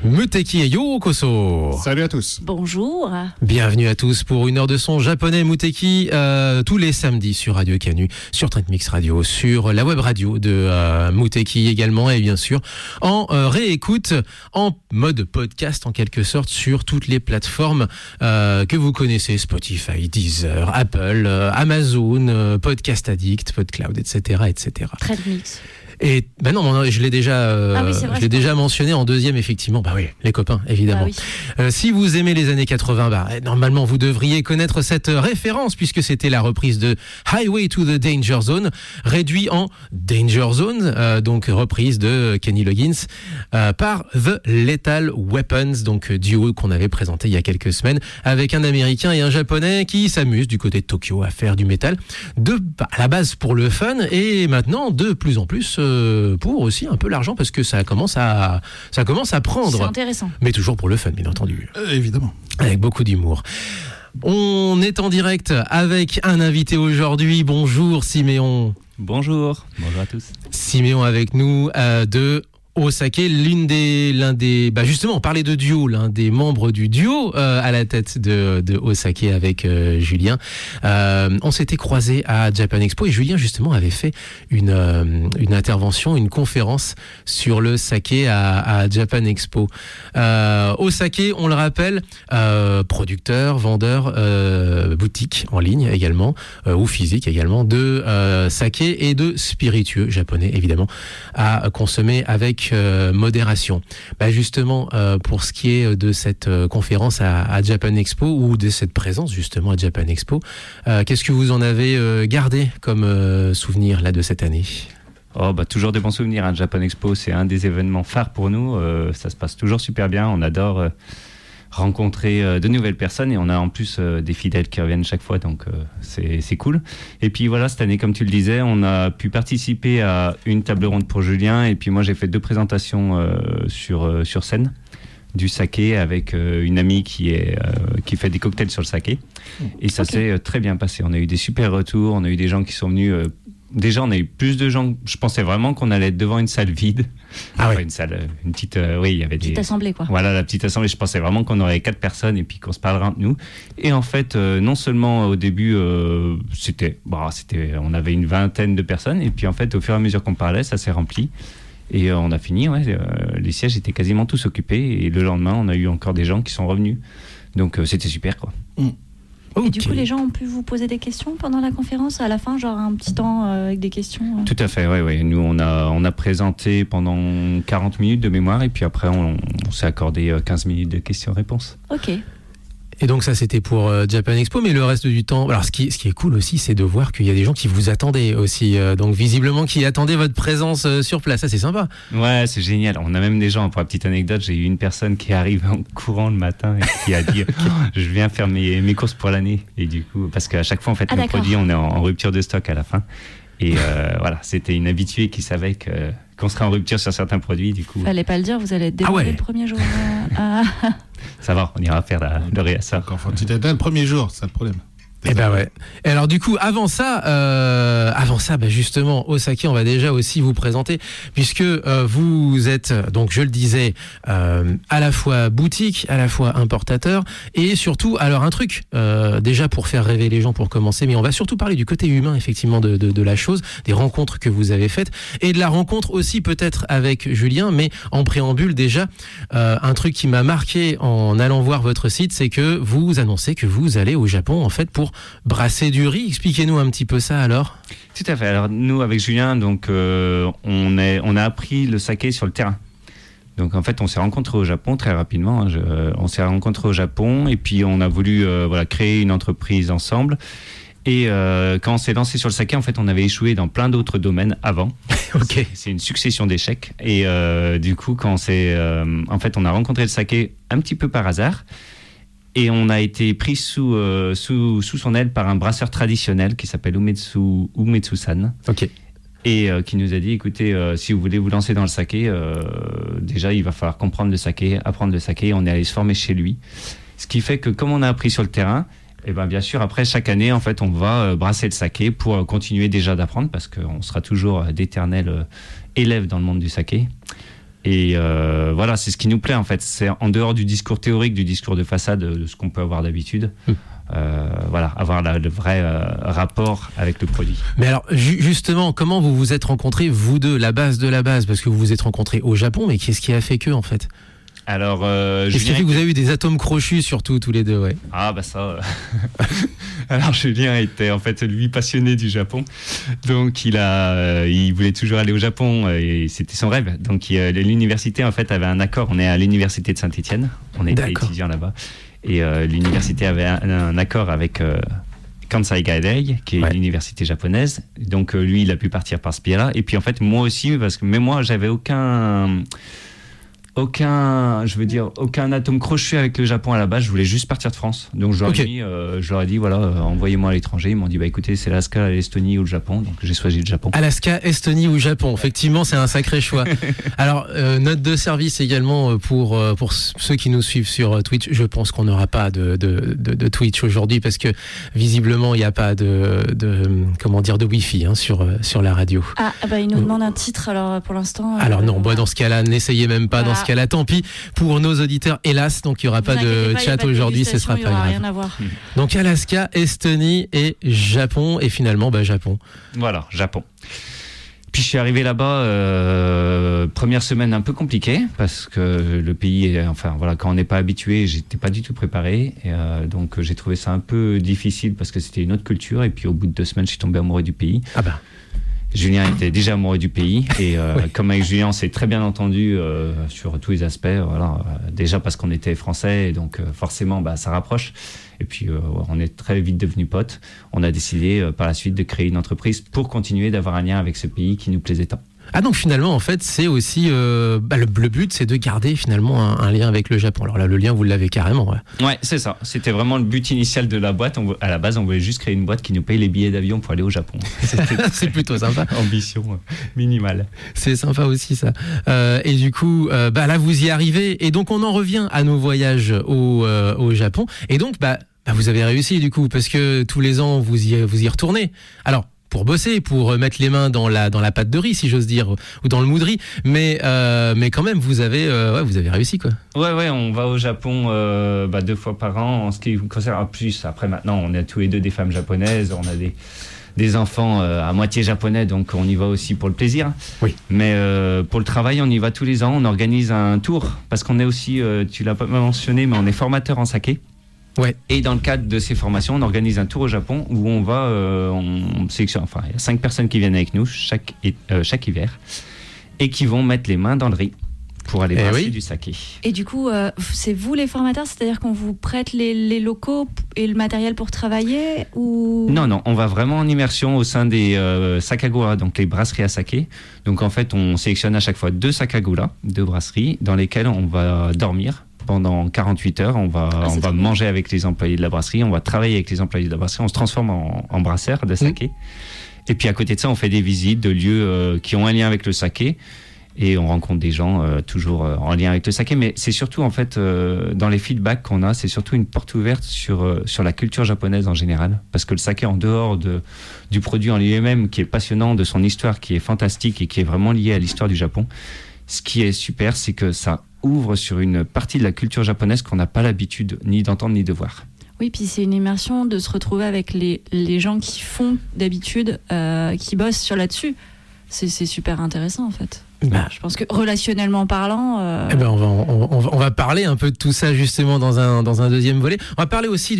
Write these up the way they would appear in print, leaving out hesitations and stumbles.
Muteki et Yokoso. Salut à tous. Bonjour. Bienvenue à tous pour une heure de son japonais Muteki tous les samedis sur Radio Canu, sur Trend Mix Radio, sur la web radio de Muteki également et bien sûr en réécoute en mode podcast en quelque sorte sur toutes les plateformes que vous connaissez, Spotify, Deezer, Apple, Amazon, Podcast Addict, PodCloud, etc. etc. Trend Mix. Et ben non, je l'ai déjà, je l'ai déjà mentionné en deuxième effectivement. Bah oui, les copains évidemment. Oui. Si vous aimez les années 80, normalement vous devriez connaître cette référence puisque c'était la reprise de Highway to the Danger Zone, réduit en Danger Zone, donc reprise de Kenny Loggins par The Lethal Weapons, donc duo qu'on avait présenté il y a quelques semaines avec un Américain et un Japonais qui s'amusent du côté de Tokyo à faire du métal, à la base pour le fun et maintenant de plus en plus pour aussi un peu l'argent parce que ça commence à prendre. C'est intéressant. Mais toujours pour le fun, bien entendu. Évidemment. Avec beaucoup d'humour. On est en direct avec un invité aujourd'hui. Bonjour Siméon. Bonjour à tous. Siméon avec nous de Osake, justement, on parlait de duo, l'un des membres du duo à la tête de Osake avec Julien. On s'était croisés à Japan Expo et Julien justement avait fait une intervention, une conférence sur le saké à Japan Expo. Osake, on le rappelle, producteur, vendeur, boutique en ligne également, ou physique également, de saké et de spiritueux japonais évidemment, à consommer avec modération. Justement, pour ce qui est de cette conférence à Japan Expo ou de cette présence justement à Japan Expo, qu'est-ce que vous en avez gardé comme souvenir là de cette année ? Toujours des bons souvenirs. Japan Expo, c'est un des événements phares pour nous. Ça se passe toujours super bien. On adore rencontrer de nouvelles personnes et on a en plus des fidèles qui reviennent chaque fois, donc c'est cool. Et puis voilà, cette année, comme tu le disais, on a pu participer à une table ronde pour Julien et puis moi j'ai fait 2 présentations sur scène du saké avec une amie qui fait des cocktails sur le saké et ça s'est très bien passé. On a eu des super retours, on a eu des gens qui sont venus. Déjà, on a eu plus de gens. Je pensais vraiment qu'on allait être devant une salle vide. Une salle, une petite. Oui, il y avait des. Petite assemblée, quoi. Voilà, la petite assemblée. Je pensais vraiment qu'on aurait 4 personnes et puis qu'on se parlerait entre nous. Et en fait, non seulement au début, on avait une vingtaine de personnes. Et puis en fait, au fur et à mesure qu'on parlait, ça s'est rempli. Et on a fini. Les sièges étaient quasiment tous occupés. Et le lendemain, on a eu encore des gens qui sont revenus. Donc c'était super, quoi. Et du coup, les gens ont pu vous poser des questions pendant la conférence à la fin, genre un petit temps avec des questions Tout à fait, oui. Nous, on a présenté pendant 40 minutes de mémoire et puis après, on s'est accordé 15 minutes de questions-réponses. Ok. Et donc ça c'était pour Japan Expo, mais le reste du temps, alors ce qui est cool aussi, c'est de voir qu'il y a des gens qui vous attendaient aussi, donc visiblement qui attendaient votre présence sur place, ça c'est sympa. Ouais, c'est génial, on a même des gens, pour la petite anecdote, j'ai eu une personne qui arrive en courant le matin et qui a dit je viens faire mes courses pour l'année, et du coup, parce qu'à chaque fois en fait nos produits, on est en rupture de stock à la fin, et voilà, c'était une habituée qui savait qu'on serait en rupture sur certains produits, du coup. Fallait pas le dire, vous allez être débordé le premier jour. Ça va, on ira faire le réassort. Enfin, tu t'éteins le premier jour, c'est le problème. Et ouais. Et alors du coup, avant ça, justement, Osake, on va déjà aussi vous présenter, puisque vous êtes, donc je le disais, à la fois boutique, à la fois importateur, et surtout, alors un truc, déjà pour faire rêver les gens pour commencer, mais on va surtout parler du côté humain, effectivement, de la chose, des rencontres que vous avez faites, et de la rencontre aussi peut-être avec Julien, mais en préambule déjà, un truc qui m'a marqué en allant voir votre site, c'est que vous annoncez que vous allez au Japon, en fait, pour brasser du riz. Expliquez-nous un petit peu ça alors. Tout à fait. Alors nous avec Julien, donc on a appris le saké sur le terrain. Donc en fait on s'est rencontrés au Japon très rapidement. On s'est rencontrés au Japon et puis on a voulu créer une entreprise ensemble. Et quand on s'est lancé sur le saké, en fait on avait échoué dans plein d'autres domaines avant. Ok. C'est une succession d'échecs. Et du coup quand on a rencontré le saké un petit peu par hasard. Et on a été pris sous son aile par un brasseur traditionnel qui s'appelle Umetsu-san. Ok. Et qui nous a dit, écoutez, si vous voulez vous lancer dans le saké, déjà il va falloir comprendre le saké, apprendre le saké. On est allé se former chez lui. Ce qui fait que comme on a appris sur le terrain, et ben bien sûr après chaque année en fait on va brasser le saké pour continuer déjà d'apprendre parce qu'on sera toujours d'éternels élèves dans le monde du saké. Et voilà, c'est ce qui nous plaît en fait. C'est en dehors du discours théorique, du discours de façade, de ce qu'on peut avoir d'habitude. Voilà, avoir le vrai rapport avec le produit. Mais alors, justement, comment vous vous êtes rencontrés, vous deux, la base de la base? Parce que vous vous êtes rencontrés au Japon, mais qu'est-ce qui a fait que, en fait? Alors, qu'est-ce qui fait que vous avez eu des atomes crochus, surtout, tous les deux, ouais? Ah, bah ça... Alors, Julien était, en fait, lui, passionné du Japon. Donc, il voulait toujours aller au Japon, et c'était son rêve. Donc, l'université, en fait, avait un accord. On est à l'université de Saint-Étienne. On était étudiants là-bas. Et l'université avait un accord avec Kansai Gaidai, qui est l'université japonaise. Donc lui, il a pu partir par ce biais-là. Et puis en fait, moi aussi, mais moi, j'avais aucun atome crochu avec le Japon à la base. Je voulais juste partir de France. Donc je leur ai dit, voilà, envoyez-moi à l'étranger. Ils m'ont dit, bah écoutez, c'est l'Alaska, l'Estonie ou le Japon. Donc j'ai choisi le Japon. Alaska, Estonie ou Japon. Effectivement, c'est un sacré choix. Alors, note de service également pour ceux qui nous suivent sur Twitch. Je pense qu'on n'aura pas de Twitch aujourd'hui parce que visiblement, il n'y a pas de Wi-Fi sur la radio. Ah, bah il nous demande un titre alors pour l'instant. Alors non, dans ce cas-là, n'essayez même pas. Dans ce cas-là, tant pis pour nos auditeurs, hélas, donc il n'y aura pas de chat aujourd'hui, ce sera pas grave. Rien à voir. Donc Alaska, Estonie et Japon, et finalement Japon. Voilà, Japon. Puis je suis arrivé là-bas, première semaine un peu compliquée, parce que le pays, quand on n'est pas habitué, j'étais pas du tout préparé, et donc j'ai trouvé ça un peu difficile parce que c'était une autre culture, et puis au bout de 2 semaines, je suis tombé amoureux du pays. Ah bah. Julien était déjà amoureux du pays et comme avec Julien on s'est très bien entendu sur tous les aspects, déjà parce qu'on était français et donc forcément ça rapproche et puis on est très vite devenus potes. On a décidé par la suite de créer une entreprise pour continuer d'avoir un lien avec ce pays qui nous plaisait tant. Ah donc finalement en fait c'est aussi le but c'est de garder finalement un lien avec le Japon. Alors là le lien vous l'avez carrément. Ouais c'est ça, c'était vraiment le but initial de la boîte. À la base on voulait juste créer une boîte qui nous paye les billets d'avion pour aller au Japon. C'est plutôt sympa. Ambition minimale. C'est sympa aussi ça. Et du coup là vous y arrivez et donc on en revient à nos voyages au Japon et donc vous avez réussi du coup parce que tous les ans vous y retournez. Alors pour bosser, pour mettre les mains dans la pâte de riz, si j'ose dire, ou dans le mou de riz, mais quand même, vous avez réussi, quoi. Ouais, on va au Japon 2 fois par an, en ce qui vous concerne. En plus, après, maintenant, on est tous les deux des femmes japonaises, on a des enfants à moitié japonais, donc on y va aussi pour le plaisir. Oui. Mais pour le travail, on y va tous les ans, on organise un tour, parce qu'on est aussi, tu l'as pas mentionné, mais on est formateur en saké. Ouais. Et dans le cadre de ces formations, on organise un tour au Japon où on va, on sélectionne, il y a 5 personnes qui viennent avec nous chaque hiver et qui vont mettre les mains dans le riz pour aller brasser du saké. Et du coup, c'est vous les formateurs, c'est-à-dire qu'on vous prête les locaux et le matériel pour travailler ou... Non, on va vraiment en immersion au sein des sakagura, donc les brasseries à saké. Donc en fait, on sélectionne à chaque fois 2 sakagura, 2 brasseries, dans lesquelles on va dormir pendant 48 heures, on va manger avec les employés de la brasserie, on va travailler avec les employés de la brasserie, on se transforme en brasseur de saké. Et puis à côté de ça, on fait des visites de lieux qui ont un lien avec le saké et on rencontre des gens toujours en lien avec le saké. Mais c'est surtout en fait dans les feedbacks qu'on a, c'est surtout une porte ouverte sur la culture japonaise en général, parce que le saké en dehors du produit en lui-même qui est passionnant, de son histoire qui est fantastique et qui est vraiment liée à l'histoire du Japon. Ce qui est super, c'est que ça ouvre sur une partie de la culture japonaise qu'on n'a pas l'habitude ni d'entendre ni de voir. Oui, puis c'est une immersion de se retrouver avec les gens qui font d'habitude, qui bossent sur là-dessus. C'est super intéressant en fait. Je pense que relationnellement parlant... on va parler un peu de tout ça justement dans un deuxième volet. On va parler aussi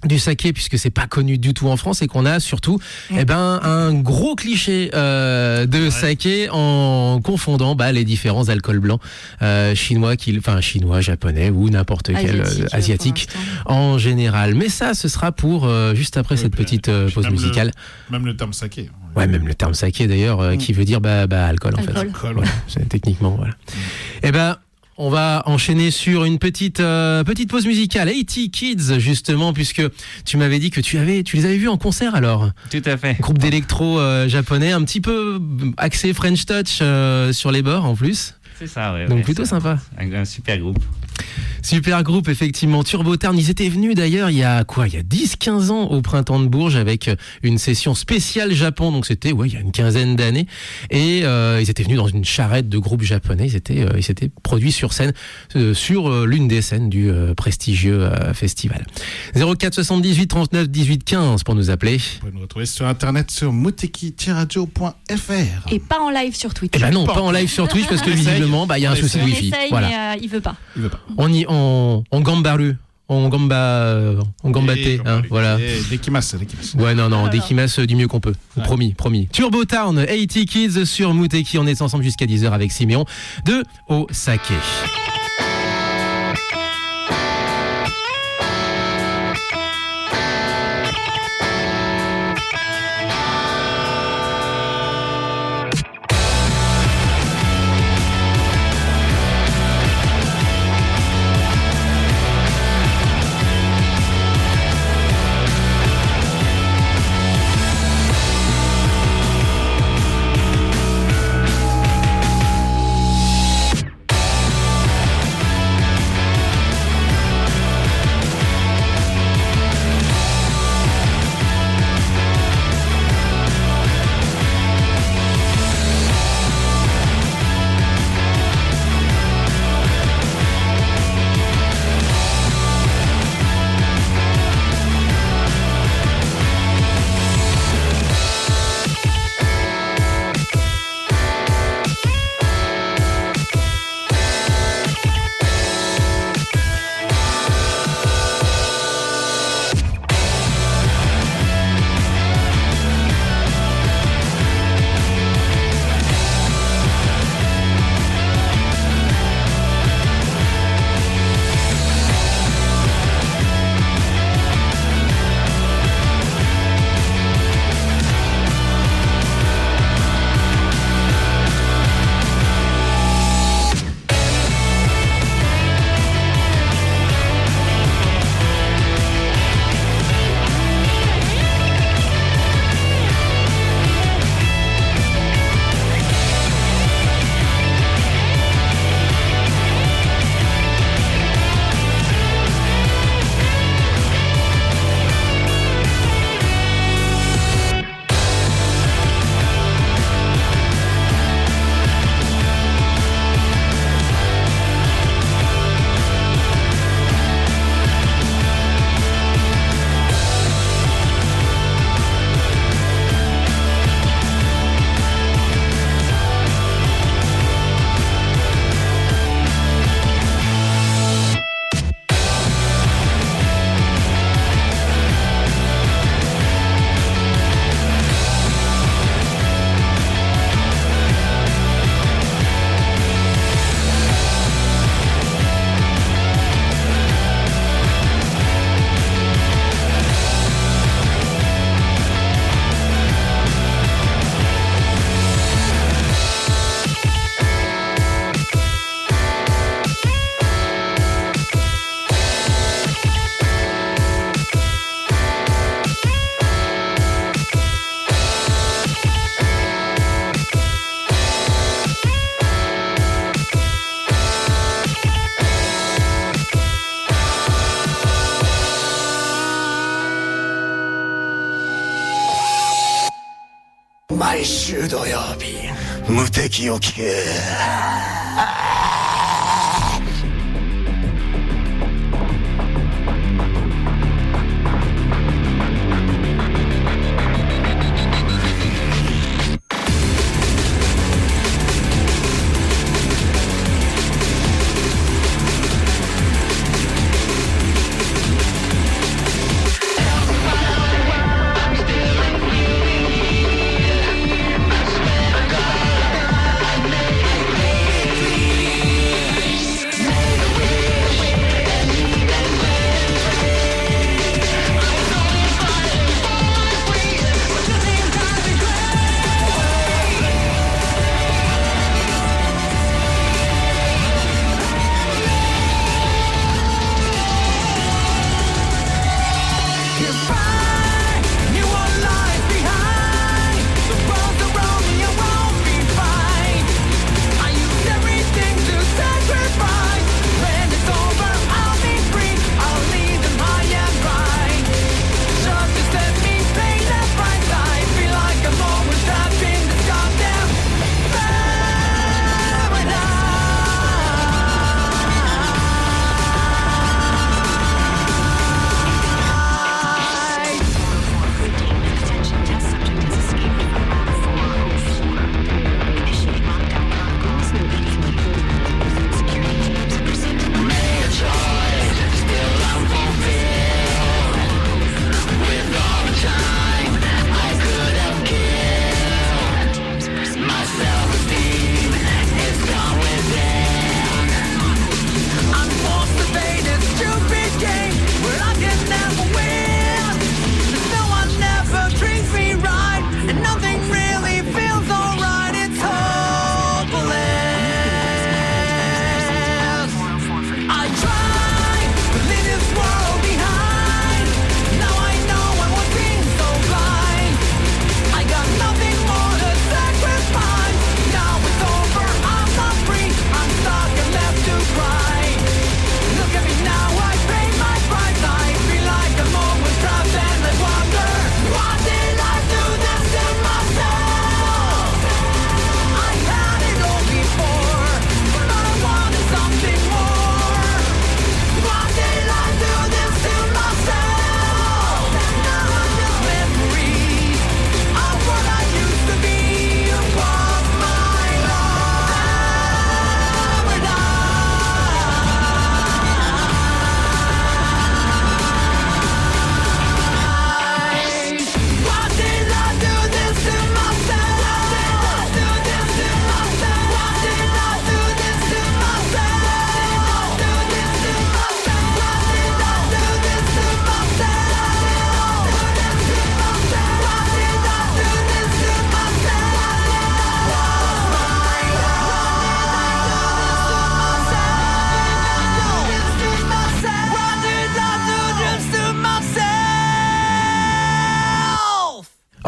du saké puisque c'est pas connu du tout en France et qu'on a surtout un gros cliché de saké en confondant les différents alcools blancs chinois, japonais ou n'importe quel asiatique en général. Mais ça ce sera pour juste après cette petite pause musicale. Même le terme saké. Ouais, même le terme saké d'ailleurs qui veut dire alcool en fait. Alcool, ouais. C'est techniquement voilà. Et on va enchaîner sur une petite pause musicale. 80 Kids, justement, puisque tu m'avais dit que tu les avais vus en concert alors. Tout à fait. Groupe d'électro japonais, un petit peu axé French Touch sur les bords en plus. C'est ça, ouais. Donc plutôt sympa. Un super groupe. Super groupe, effectivement. Turbo Town, ils étaient venus d'ailleurs il y a 10-15 ans au Printemps de Bourges avec une session spéciale Japon. Donc c'était, il y a une quinzaine d'années. Et ils étaient venus dans une charrette de groupes japonais. Ils s'étaient produits sur scène, sur l'une des scènes du prestigieux festival. 04 78 39 18 15 pour nous appeler. Vous pouvez nous retrouver sur internet sur muteki-radio.fr. Et pas en live sur Twitch. Eh ben non, pas en live sur Twitch parce que visiblement, il y a un souci de On wifi. essaye, Voilà. mais il veut pas. Il veut pas. On gambaru. On gambaté, hein, voilà. Dekimasu. Ouais, non, Alors. Dekimas du mieux qu'on peut. Ouais. Promis. Turbo Town, 80 Kids sur Muteki. On est ensemble jusqu'à 10h avec Siméon de Osake.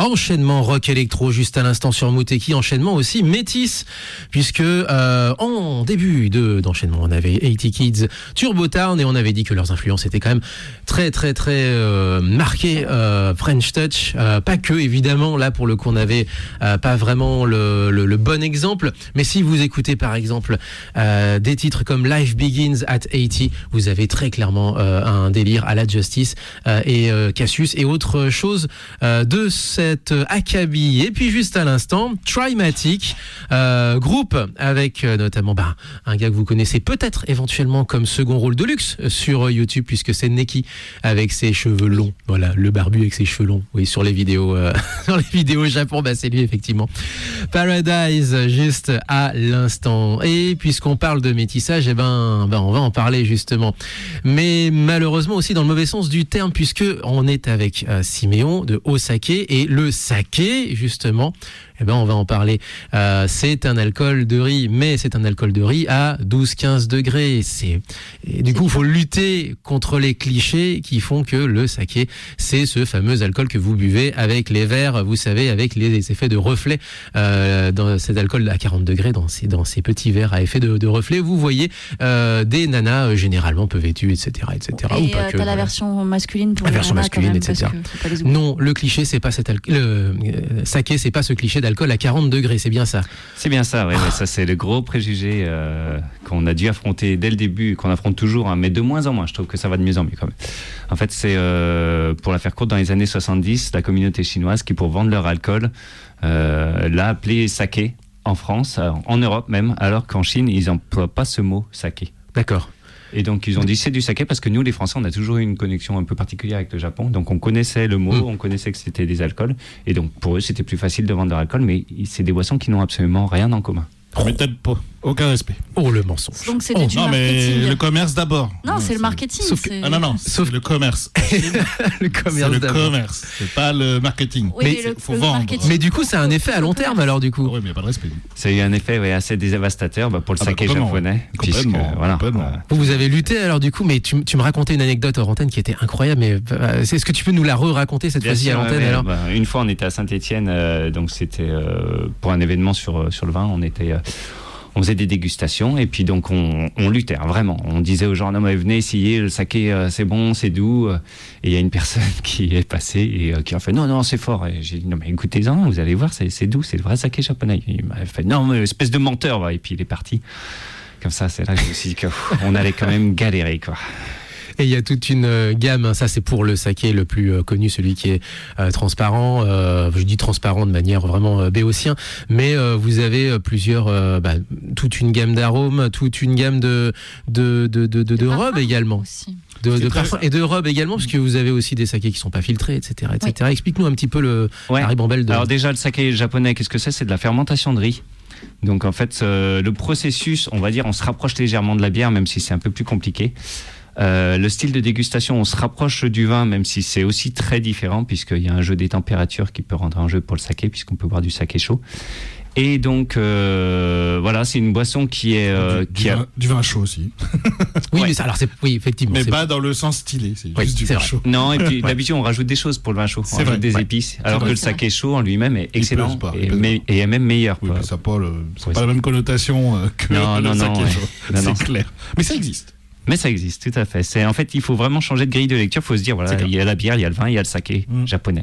Enchaînement rock électro juste à l'instant sur Muteki, enchaînement aussi métis, puisque en début d'enchaînement on avait 80 Kids, Turbo Town, et on avait dit que leurs influences étaient quand même très marquées, French Touch, pas que évidemment, là pour le coup on n'avait pas vraiment le bon exemple, mais si vous écoutez par exemple des titres comme Life Begins at 80, vous avez très clairement un délire à la Justice et Cassius et autre chose de cette acabit. Et puis juste à l'instant, Trymatic, groupe avec notamment un gars que vous connaissez peut-être éventuellement comme second rôle de luxe sur YouTube, puisque c'est Neki avec ses cheveux longs, voilà, le barbu avec ses cheveux longs, oui, sur les vidéos au Japon, c'est lui effectivement. Paradise juste à l'instant. Et puisqu'on parle de métissage, on va en parler justement, mais malheureusement aussi dans le mauvais sens du terme, puisque on est avec Siméon de Osake, et le saké justement, on va en parler. C'est un alcool de riz, mais c'est un alcool de riz à 12-15 degrés. Et du coup, il faut lutter contre les clichés qui font que le saké, c'est ce fameux alcool que vous buvez avec les verres, vous savez, avec les effets de reflet. Dans cet alcool à 40 degrés, dans ces petits verres à effet de reflet, vous voyez des nanas généralement peu vêtues, etc. Et ou pas que, t'as la version masculine pour la version nanas, masculine, même, etc. Non, le cliché, c'est pas le saké, c'est pas ce cliché d'alcool à 40 degrés, c'est bien ça. C'est bien ça, oui. Ça, c'est le gros préjugé qu'on a dû affronter dès le début, qu'on affronte toujours, mais de moins en moins. Je trouve que ça va de mieux en mieux quand même. En fait, c'est, pour la faire courte, dans les années 70, la communauté chinoise qui, pour vendre leur alcool, l'a appelé saké en France, en Europe même, alors qu'en Chine, ils n'emploient pas ce mot saké. D'accord. Et donc ils ont dit c'est du saké parce que nous les Français on a toujours eu une connexion un peu particulière avec le Japon, donc on connaissait le mot, on connaissait que c'était des alcools, et donc pour eux c'était plus facile de vendre leur alcool, mais c'est des boissons qui n'ont absolument rien en commun. Mais peut-être pas. Aucun respect. Oh, le mensonge. Donc c'était du non, marketing. mais le commerce d'abord. Non, c'est le marketing. Sauf que- Non, Sauf- c'est le commerce. Le commerce C'est le d'abord. commerce, c'est pas le marketing. Oui, Mais le faut vendre. marketing. Mais du coup, ça a un effet à long terme alors du coup. Oui, mais pas de respect. Ça a eu un effet assez dévastateur pour le saké complètement. japonais, puisque Complètement, voilà. complètement. Vous avez lutté alors du coup, mais tu me racontais une anecdote hors antenne qui était incroyable, mais est-ce que tu peux nous la raconter cette Bien fois-ci à sûr, l'antenne ouais, alors une fois on était à Saint-Étienne, donc c'était pour un événement sur le vin, on faisait des dégustations et puis donc on luttait, vraiment. On disait aux gens, non mais venez essayer, le saké c'est bon, c'est doux. Et il y a une personne qui est passée et qui a fait, non c'est fort. Et j'ai dit, non mais écoutez-en, vous allez voir, c'est doux, c'est le vrai saké japonais. Il m'a fait, non mais espèce de menteur. Et puis il est parti. Comme ça, c'est là que je me suis dit qu'on allait quand même galérer, quoi. Et il y a toute une gamme, ça c'est pour le saké le plus connu, celui qui est transparent, je dis transparent de manière vraiment béotien, mais vous avez toute une gamme d'arômes, toute une gamme de robes également. Aussi. De parfums et de robes également, parce que vous avez aussi des sakés qui sont pas filtrés, etc. Oui. Explique-nous un petit peu Ouais. la ribambelle de... Alors déjà, le saké japonais, qu'est-ce que c'est ? C'est de la fermentation de riz. Donc en fait, le processus, on va dire, on se rapproche légèrement de la bière, même si c'est un peu plus compliqué. Le style de dégustation, on se rapproche du vin, même si c'est aussi très différent, puisqu'il y a un jeu des températures qui peut rendre un jeu pour le saké, puisqu'on peut boire du saké chaud. Et donc, voilà, c'est une boisson qui est... du vin chaud aussi. Oui, Ouais. mais ça, alors oui, effectivement. Mais c'est- pas dans le sens stylé, c'est Oui, juste du c'est vin vrai. chaud. Non, et puis d'habitude, on rajoute des choses pour le vin chaud. On C'est rajoute vrai, des ouais. épices, alors vrai, que le c'est vrai. saké chaud en lui-même est excellent pèse pas, et, il pèse et est même meilleur. Oui, quoi. mais ça n'a pas, Ouais, pas la même connotation que Non, le non, saké non, ouais. chaud. Non, non. C'est clair. Mais ça existe. Mais ça existe, tout à fait. En fait, il faut vraiment changer de grille de lecture. Il faut se dire, voilà, C'est clair. il y a la bière, il y a le vin, il y a le saké japonais.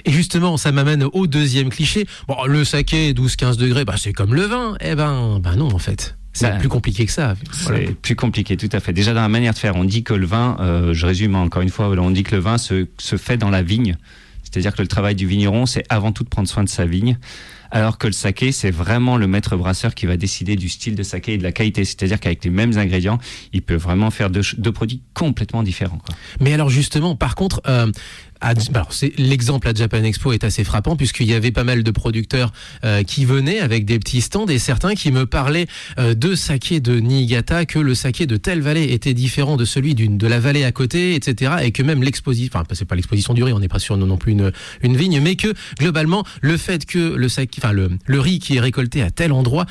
Et justement, ça m'amène au deuxième cliché. Bon, le saké 12-15 degrés, c'est comme le vin. Eh ben non, en fait. C'est plus compliqué que ça. Voilà. C'est plus compliqué, tout à fait. Déjà, dans la manière de faire, on dit que le vin, je résume encore une fois, on dit que le vin se fait dans la vigne. C'est-à-dire que le travail du vigneron, c'est avant tout de prendre soin de sa vigne. Alors que le saké, c'est vraiment le maître brasseur qui va décider du style de saké et de la qualité. C'est-à-dire qu'avec les mêmes ingrédients, il peut vraiment faire deux produits complètement différents, quoi. Mais alors justement, par contre, l'exemple à Japan Expo est assez frappant, puisqu'il y avait pas mal de producteurs qui venaient avec des petits stands, et certains qui me parlaient de saké de Niigata, que le saké de telle vallée était différent de celui de la vallée à côté, etc. Et que même l'exposition, c'est pas l'exposition du riz, on n'est pas sur non plus une vigne, mais que globalement, le fait que le riz qui est récolté à tel endroit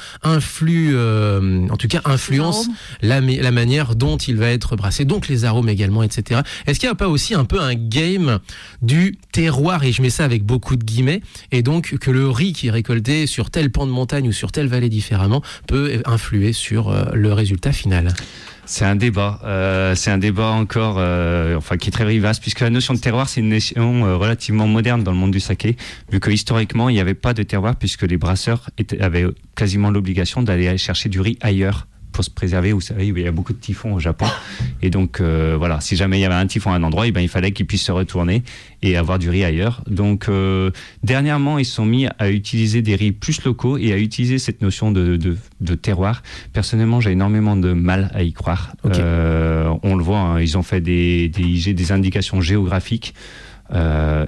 influence la manière dont il va être brassé, donc les arômes également, etc. Est-ce qu'il n'y a pas aussi un peu un game du terroir, et je mets ça avec beaucoup de guillemets, et donc que le riz qui est récolté sur tel pan de montagne ou sur telle vallée différemment peut influer sur le résultat final. C'est un débat encore, qui est très vivace, puisque la notion de terroir, c'est une notion relativement moderne dans le monde du saké, vu que historiquement, il n'y avait pas de terroir, puisque les brasseurs avaient quasiment l'obligation d'aller chercher du riz ailleurs pour se préserver. Vous savez, il y a beaucoup de typhons au Japon, et donc si jamais il y avait un typhon à un endroit, il fallait qu'ils puissent se retourner et avoir du riz ailleurs. Donc dernièrement, ils se sont mis à utiliser des riz plus locaux et à utiliser cette notion de terroir. Personnellement, j'ai énormément de mal à y croire. Okay. On le voit, hein, ils ont fait des indications géographiques.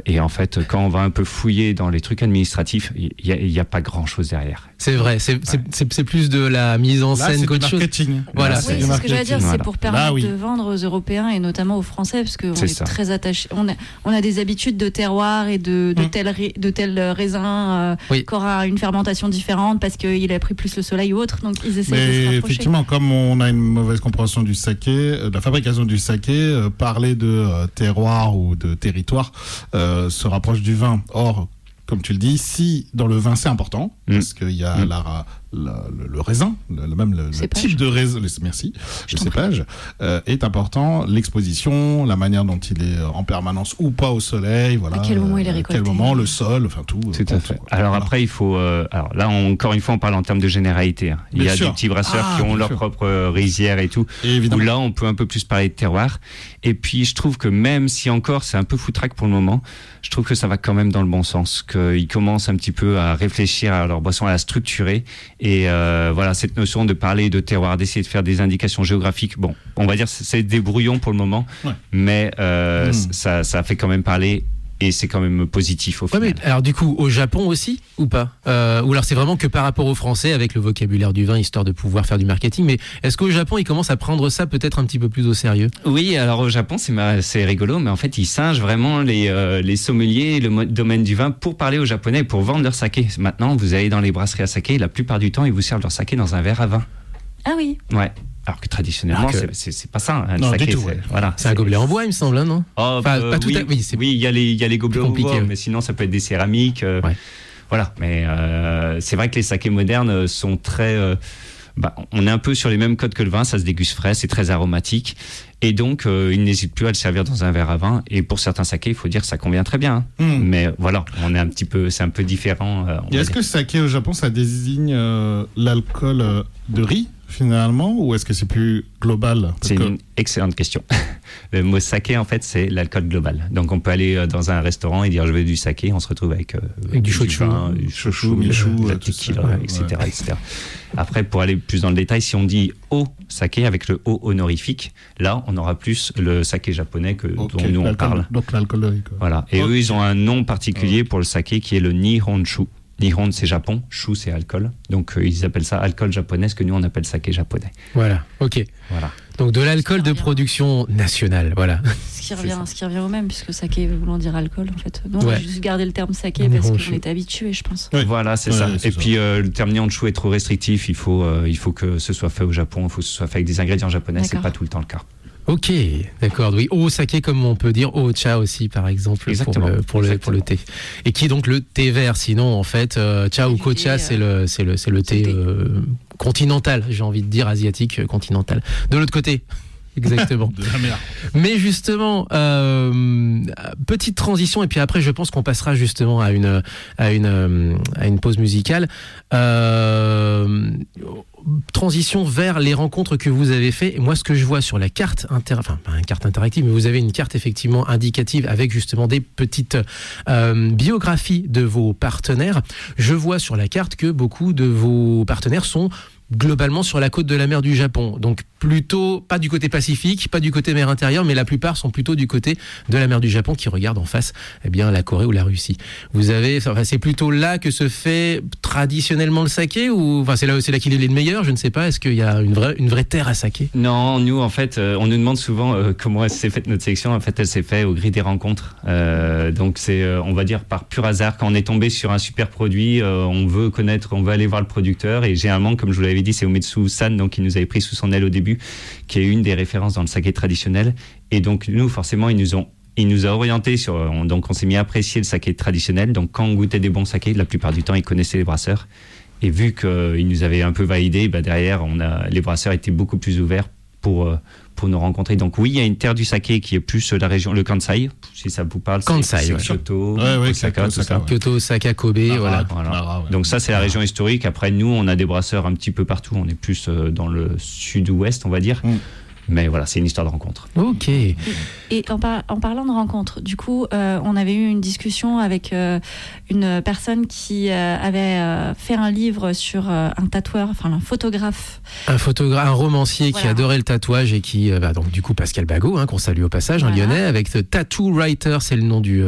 Et en fait, quand on va un peu fouiller dans les trucs administratifs, il y a pas grand chose derrière. C'est vrai, c'est plus de la mise en scène qu'autre chose. Voilà, oui, c'est ce que j'allais dire, c'est pour permettre oui. de vendre aux Européens et notamment aux Français, parce qu'on est très attachés. On a des habitudes de terroir et de tel raisin qu'aura une fermentation différente parce qu'il a pris plus le soleil ou autre, donc ils essaient de se rapprocher. Effectivement, comme on a une mauvaise compréhension du saké, de la fabrication du saké, parler de terroir ou de territoire se rapproche du vin. Or, comme tu le dis, si dans le vin c'est important, parce qu'il y a le raisin, le type de raisin, le cépage est important, l'exposition, la manière dont il est en permanence ou pas au soleil, voilà. À quel moment il est récolté, à quel moment, le sol, enfin tout. Tout à fait. Alors après, il faut. Alors là, encore une fois, on parle en termes de généralité. Hein. Il y a des petits brasseurs qui ont leur propre rizière et tout. Où là, on peut un peu plus parler de terroir. Et puis, je trouve que même si encore c'est un peu foutraque pour le moment, je trouve que ça va quand même dans le bon sens. Qu'ils commencent un petit peu à réfléchir à leur boisson, à la structurer. Et cette notion de parler de terroir, d'essayer de faire des indications géographiques, bon, on va dire c'est des brouillons pour le moment, mais ça fait quand même parler. Et c'est quand même positif au final. Mais alors du coup, au Japon aussi, ou pas ou alors c'est vraiment que par rapport aux Français, avec le vocabulaire du vin, histoire de pouvoir faire du marketing. Mais est-ce qu'au Japon, ils commencent à prendre ça peut-être un petit peu plus au sérieux ? Oui, alors au Japon, c'est rigolo, mais en fait, ils singent vraiment les sommeliers, le domaine du vin, pour parler aux Japonais, pour vendre leur saké. Maintenant, vous allez dans les brasseries à saké, la plupart du temps, ils vous servent leur saké dans un verre à vin. Ah oui. Ouais. Alors que traditionnellement, c'est pas ça. Non, saké, du tout. C'est un gobelet en bois, il me semble, hein, non ? Pas tout à... Oui, il y a les gobelets en bois, mais sinon, ça peut être des céramiques. Voilà, mais c'est vrai que les sakés modernes sont très... on est un peu sur les mêmes codes que le vin, ça se déguste frais, c'est très aromatique. Et donc, ils n'hésitent plus à le servir dans un verre à vin. Et pour certains sakés, il faut dire que ça convient très bien. Mais voilà, c'est un peu différent. Est-ce que le saké au Japon, ça désigne l'alcool de riz finalement, ou est-ce que c'est plus global ? C'est une excellente question. Le mot saké, en fait, c'est l'alcool global. Donc, on peut aller dans un restaurant et dire je veux du saké, on se retrouve avec du shochu, du shochu, de la tequila, etc., etc. Après, pour aller plus dans le détail, si on dit o saké avec le o honorifique, là, on aura plus le saké japonais dont nous on parle. Donc l'alcool de riz. Voilà. Et eux, ils ont un nom particulier pour le saké qui est le Nihonshu. Nihon, c'est Japon, Shu, c'est alcool. Donc, ils appellent ça alcool japonais, ce que nous, on appelle saké japonais. Voilà, ok. Voilà. Donc, de l'alcool de production nationale, voilà. Ce qui revient au même, puisque saké voulant dire alcool, en fait. Donc, on va juste garder le terme saké parce qu'on est habitué, je pense. Voilà, c'est ça. Et puis, le terme Nihonshu est trop restrictif. Il faut que ce soit fait au Japon, il faut que ce soit fait avec des ingrédients japonais. C'est pas tout le temps le cas. Ok, d'accord. Oui, au saké, comme on peut dire au cha aussi, par exemple, pour le thé. Et qui est donc le thé vert. Sinon, en fait, cha ou kocha, c'est le thé continental, j'ai envie de dire, asiatique continental. De l'autre côté. Exactement. De la mer. Mais justement, petite transition, et puis après, je pense qu'on passera justement à une pause musicale. Transition vers les rencontres que vous avez fait. Et moi, ce que je vois sur la carte, pas une carte interactive, mais vous avez une carte effectivement indicative avec justement des petites biographies de vos partenaires. Je vois sur la carte que beaucoup de vos partenaires sont globalement sur la côte de la mer du Japon. Donc plutôt, pas du côté Pacifique, pas du côté mer intérieure, mais la plupart sont plutôt du côté de la mer du Japon qui regarde en face la Corée ou la Russie. C'est plutôt là que se fait traditionnellement le saké, ou c'est là qu'il est le meilleur, je ne sais pas. Est-ce qu'il y a une vraie terre à saké ? Non, nous en fait, on nous demande souvent comment s'est faite notre sélection. En fait, elle s'est faite au gré des rencontres. Donc c'est, on va dire, par pur hasard. Quand on est tombé sur un super produit, on veut aller voir le producteur, et généralement, comme je vous l'avais dit, c'est Umetsu-san, donc qui nous avait pris sous son aile au début, qui est une des références dans le saké traditionnel. Et donc nous, forcément, ils nous ont il nous a orientés donc on s'est mis à apprécier le saké traditionnel. Donc quand on goûtait des bons sakés, la plupart du temps, il connaissait les brasseurs. Et vu qu'il nous avait un peu validé, derrière, les brasseurs étaient beaucoup plus ouverts pour nous rencontrer. Donc oui, il y a une terre du saké qui est plus la région, le Kansai, si ça vous parle. Kansai, Kyoto, Osaka, tout ça. Kyoto, Osaka, Kobe, voilà. Donc ça, c'est la région historique. Après, nous, on a des brasseurs un petit peu partout. On est plus dans le sud-ouest, on va dire. Mais voilà, c'est une histoire de rencontre. Ok. Et en parlant de rencontre, du coup, on avait eu une discussion avec une personne qui avait fait un livre sur un tatoueur, enfin un photographe. Un romancier qui adorait le tatouage et qui, donc du coup, Pascal Bagot, qu'on salue au passage, un Lyonnais, avec Tattoo Writer, c'est le nom du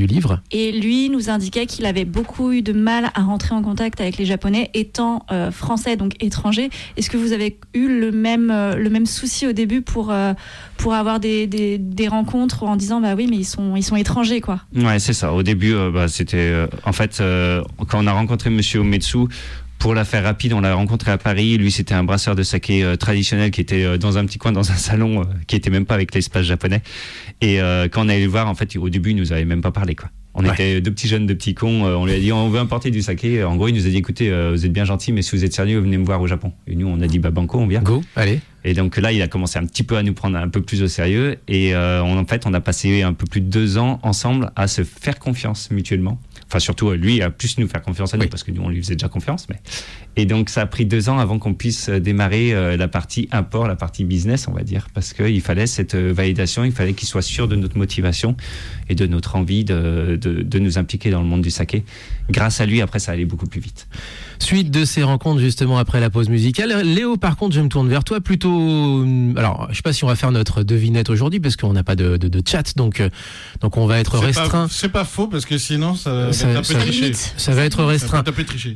livre. Et lui nous indiquait qu'il avait beaucoup eu de mal à rentrer en contact avec les Japonais, étant français, donc étranger. Est-ce que vous avez eu le même souci au début pour avoir des rencontres en disant oui mais ils sont étrangers quoi. Ouais, c'est ça. Au début c'était en fait quand on a rencontré monsieur Umetsu, pour la faire rapide, on l'a rencontré à Paris. Lui, c'était un brasseur de saké traditionnel qui était dans un petit coin, dans un salon qui était même pas avec l'espace japonais. Et quand on allait le voir, en fait, au début, il nous avait même pas parlé, quoi. On était deux petits jeunes, deux petits cons. On lui a dit, on veut importer du saké. En gros, il nous a dit, écoutez, vous êtes bien gentils, mais si vous êtes sérieux, venez me voir au Japon. Et nous, on a dit, banco, on vient. Go, allez. Et donc là, il a commencé un petit peu à nous prendre un peu plus au sérieux. Et en fait, on a passé un peu plus de 2 ans ensemble à se faire confiance mutuellement. Enfin, surtout, lui a plus nous faire confiance à nous, parce que nous, on lui faisait déjà confiance. Et donc, ça a pris 2 ans avant qu'on puisse démarrer la partie import, la partie business, on va dire. Parce qu'il fallait cette validation, il fallait qu'il soit sûr de notre motivation et de notre envie de nous impliquer dans le monde du saké. Grâce à lui, après, ça allait beaucoup plus vite. Suite de ces rencontres, justement, après la pause musicale. Léo, par contre, je me tourne vers toi plutôt... Alors, je sais pas si on va faire notre devinette aujourd'hui, parce qu'on n'a pas de chat, donc on va être restreint. C'est pas faux, parce que sinon, ça va être restreint.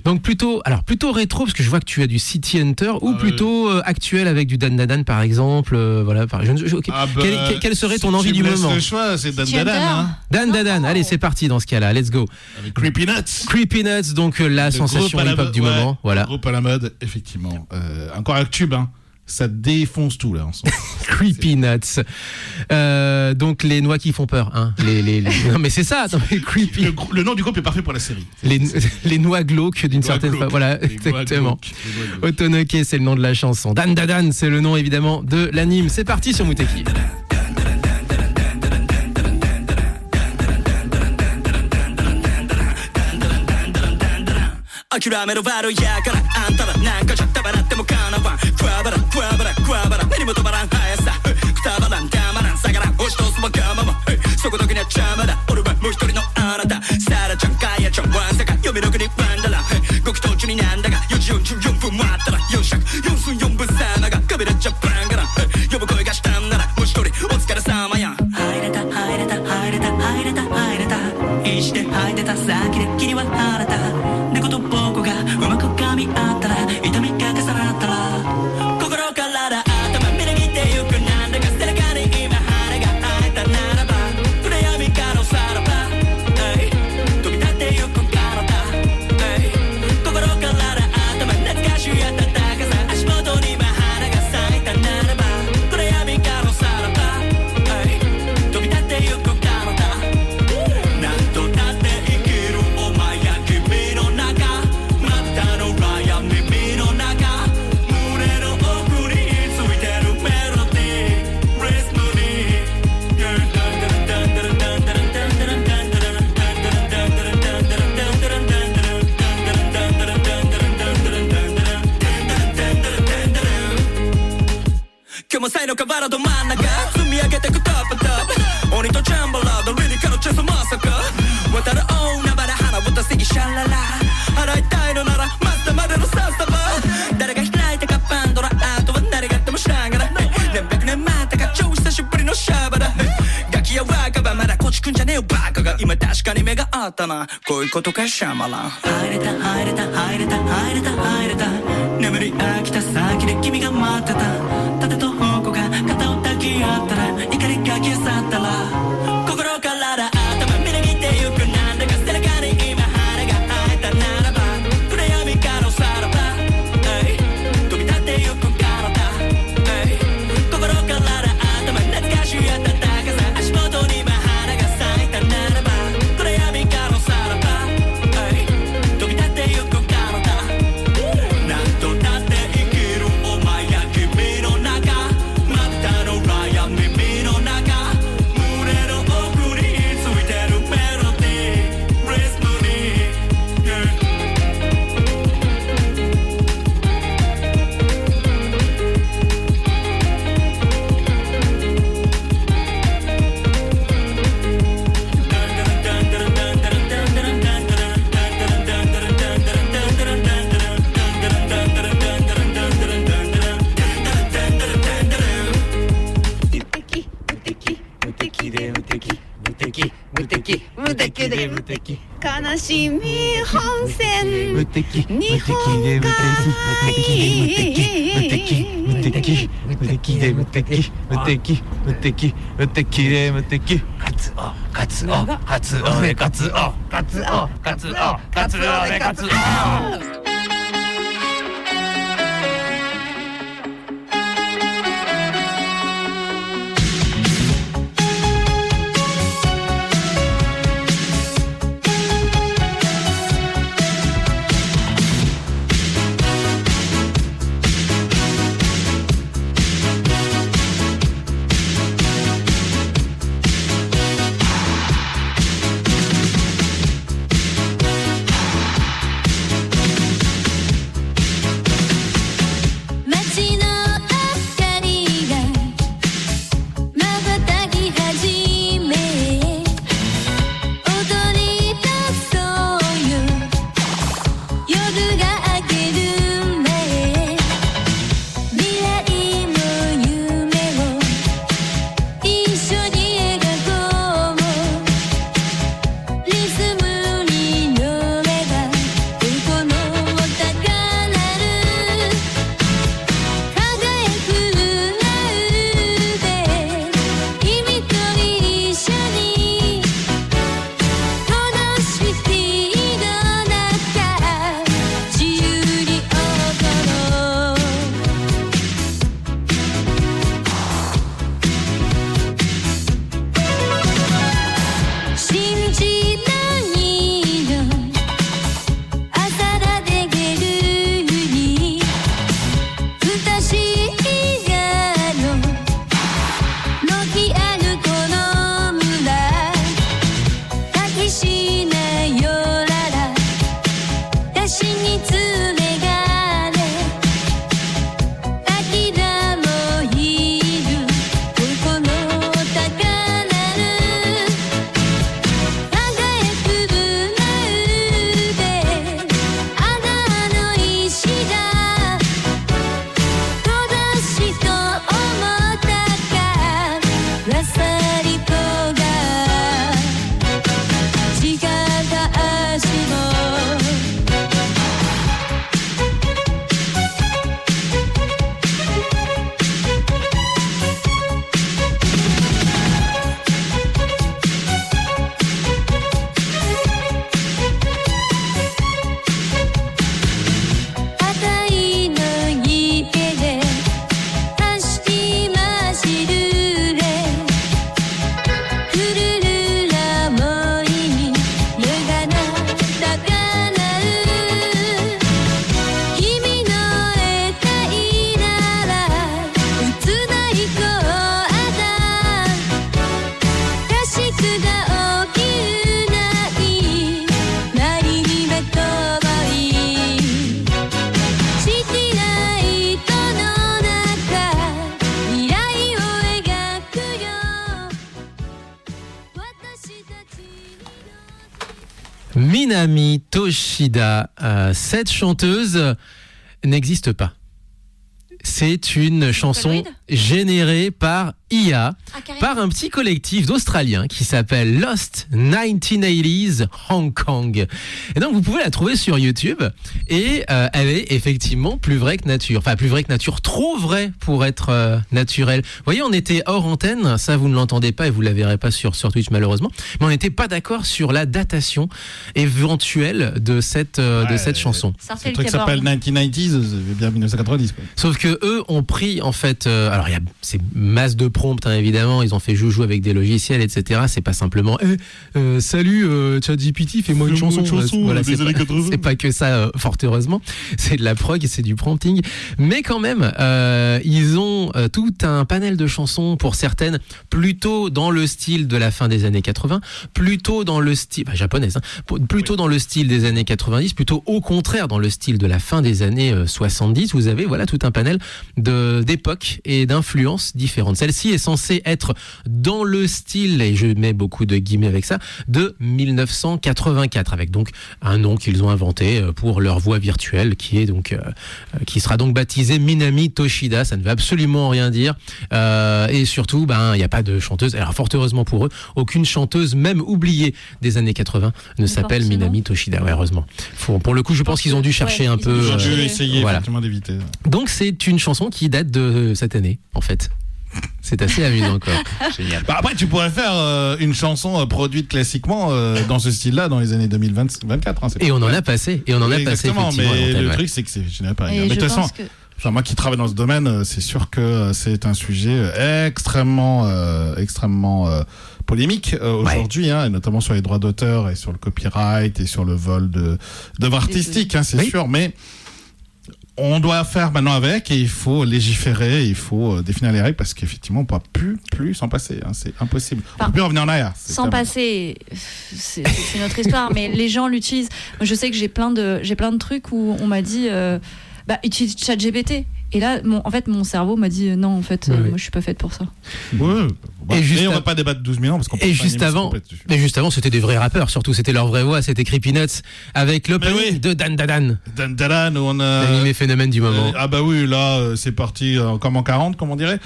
Donc plutôt rétro, parce que je vois que tu as du City Hunter, ou plutôt actuel avec du Dan Dadan, par exemple. Quelle serait ton envie du moment? Le choix, c'est Dan Dadan. Dan Dadan, allez, c'est parti dans ce cas-là, let's go. Avec Creepy Nuts. Creepy Nuts, donc la sensation hip-hop du moment. Voilà. Groupe à la mode, effectivement. Encore un tube, ça défonce tout là en ce moment. Creepy Nuts. Donc les noix qui font peur, Non mais c'est ça. Non, mais creepy. Le nom du groupe est parfait pour la série. Les noix glauques d'une certaine façon. Voilà, exactement. Otonoke, c'est le nom de la chanson. Dan Dadan, c'est le nom évidemment de l'anime. C'est parti sur Muteki. 諦めろバロやからあんたらなんかじゃたばらってもかなわんクワバラクワバラクワバラ目にも止まらん速さくたばらんたまらん下がらん押し通すわがままそこだけには邪魔だ俺はもう一人のあなたサラちゃんカヤちゃんワンサカ読めの国ワンダラごく途中になんだが4時44分待ったら4尺4分4分様がカメラジャパンから呼ぶ声がしたんならもう一人お疲れ様や入れた入れた入れた入れた入れた石で吐いてた先で君は晴れた猫と僕がうまく噛み合ったら痛みが重なったら心から頭みなぎってゆくなんだか背中に今羽が生えたならば暗闇からさらば飛び立ってゆく体心から頭懐かしい暖かさ足元に今花が咲いたならば暗闇からさらば飛び立ってゆく体なんとだって生きるお前や君の中またのラや耳の中胸の奥についてるメロディーリズムに今日も才の河原ど真ん中積み上げてくトップトップ鬼とジャンバラードリリカのチェスマサカ渡る大海原花ぶたすぎシャララ払いたいのならマスターまでのサスタバ誰が開いたかパンドラアートは誰があっても知らんがら何百年待ったか超久しぶりのシャバだガキや若葉まだこちくんじゃねえよバカが今確かに目があったなこういうことかシャマラン入れた入れた入れた入れた入れた眠り飽きた先で君が待ってた盾と矛が肩を抱き合ったら怒りが消え去ったら心から頭みなぎってゆくなんだか背中に今羽が生えたならば暗闇からさらば飛び立ってゆく体心から頭懐かしい暖かさ足元に今羽けで悲しみ本線日本海Minami Toshida, cette chanteuse n'existe pas. C'est une chanson générée par IA, par un petit collectif d'Australiens qui s'appelle Lost 1980s Hong Kong. Et donc vous pouvez la trouver sur YouTube et elle est effectivement plus vraie que nature. Enfin plus vraie que nature, trop vraie pour être naturelle. Vous voyez, on était hors antenne, ça vous ne l'entendez pas et vous ne la verrez pas sur Twitch malheureusement, mais on n'était pas d'accord sur la datation éventuelle de cette chanson. Le truc s'appelle 1990s, c'est bien 1990. Quoi. Sauf que eux ont pris en fait, alors il y a ces masses de prompts évidemment, ils ont fait joujou avec des logiciels etc. C'est pas simplement salut ChatGPT fais-moi une chanson. Voilà, c'est pas que ça fort heureusement, c'est de la prog, c'est du prompting, mais quand même ils ont tout un panel de chansons, pour certaines plutôt dans le style de la fin des années 80, plutôt dans le style japonaise, plutôt dans le style des années 90, plutôt au contraire dans le style de la fin des années 70. Vous avez voilà tout un panel d'époques et d'influences différentes. Celle-ci est censée être dans le style, et je mets beaucoup de guillemets avec ça, de 1984, avec donc un nom qu'ils ont inventé pour leur voix virtuelle, qui sera donc baptisée Minami Toshida. Ça ne veut absolument rien dire, et surtout, il n'y a pas de chanteuse. Alors fort heureusement pour eux, aucune chanteuse, même oubliée des années 80, ne s'appelle Minami Toshida. Ouais, heureusement. Pour le coup, je pense qu'ils ont dû chercher un peu. Ils ont dû essayer effectivement d'éviter. Donc c'est une chanson qui date de cette année, en fait. C'est assez amusant, quoi. Génial. Après, tu pourrais faire une chanson produite classiquement dans ce style-là dans les années 2024. Et on en a passé. Exactement, mais le truc, c'est que c'est génial pas. Mais de toute façon, moi qui travaille dans ce domaine, c'est sûr que c'est un sujet extrêmement polémique aujourd'hui, et notamment sur les droits d'auteur et sur le copyright et sur le vol d'œuvres artistiques, c'est sûr, mais on doit faire maintenant avec, et il faut légiférer, il faut définir les règles, parce qu'effectivement on ne peut plus s'en passer, c'est impossible. On ne peut plus revenir en arrière. S'en passer, c'est notre histoire, mais les gens l'utilisent. Moi, je sais que j'ai plein de trucs où on m'a dit utilise ChatGPT. Et là, mon cerveau m'a dit non, en fait, moi je suis pas faite pour ça. Ouais. Et on va pas débattre 12 000 ans parce qu'on peut juste avant, c'était des vrais rappeurs, surtout c'était leur vraie voix, c'était Creepy Nuts avec l'opening de Dan Dadan. Dan Dadan, où on a l'animé phénomène du moment. Là c'est parti comme en 40, comme on dirait.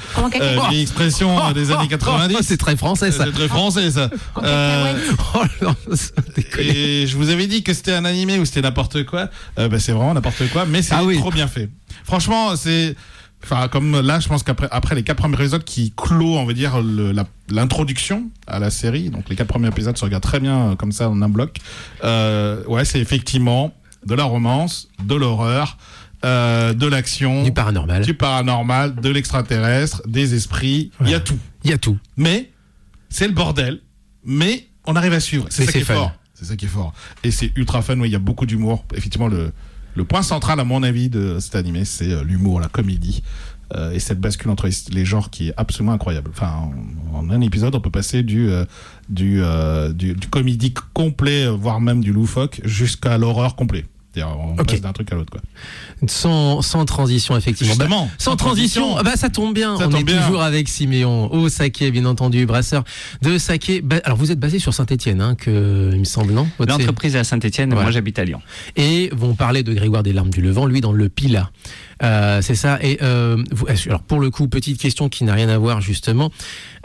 Vieille expression des années 90. C'est très français ça. C'est très français ça. Et je vous avais dit que c'était un animé ou c'était n'importe quoi. C'est vraiment n'importe quoi, mais c'est trop bien fait. Franchement, comme là, je pense qu'après les 4 premiers épisodes qui clôt, on va dire, l'introduction à la série, donc les 4 premiers épisodes se regardent très bien comme ça en un bloc. C'est effectivement de la romance, de l'horreur, de l'action, du paranormal, de l'extraterrestre, des esprits. Il y a tout. Mais c'est le bordel. Mais on arrive à suivre. C'est ça qui est fort. C'est ça qui est fort. Et c'est ultra fun. Il y a beaucoup d'humour. Effectivement, le point central, à mon avis, de cet animé, c'est l'humour, la comédie, et cette bascule entre les genres qui est absolument incroyable. Enfin, en un épisode, on peut passer du comédie complet, voire même du loufoque, jusqu'à l'horreur complet. On passe d'un truc à l'autre, quoi. Sans transition, effectivement. Justement, sans transition, ça tombe bien. On est toujours avec Siméon Osake, bien entendu, brasseur de saké. Alors, vous êtes basé sur Saint-Étienne, il me semble, non? L'entreprise est à Saint-Étienne, moi j'habite à Lyon. Et vont parler de Grégoire des Larmes du Levant, lui dans le Pilat. C'est ça. Et alors pour le coup, petite question qui n'a rien à voir justement.